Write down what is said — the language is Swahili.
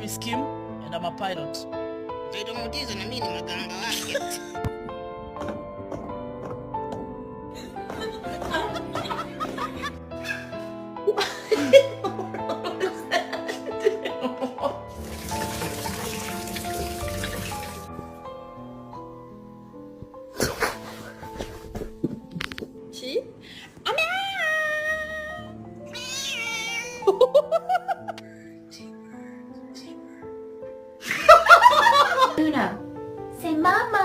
name is Kim and I'm a pilot. Ndio muujiza na mimi ni maganga wake. She? Luna, say mama.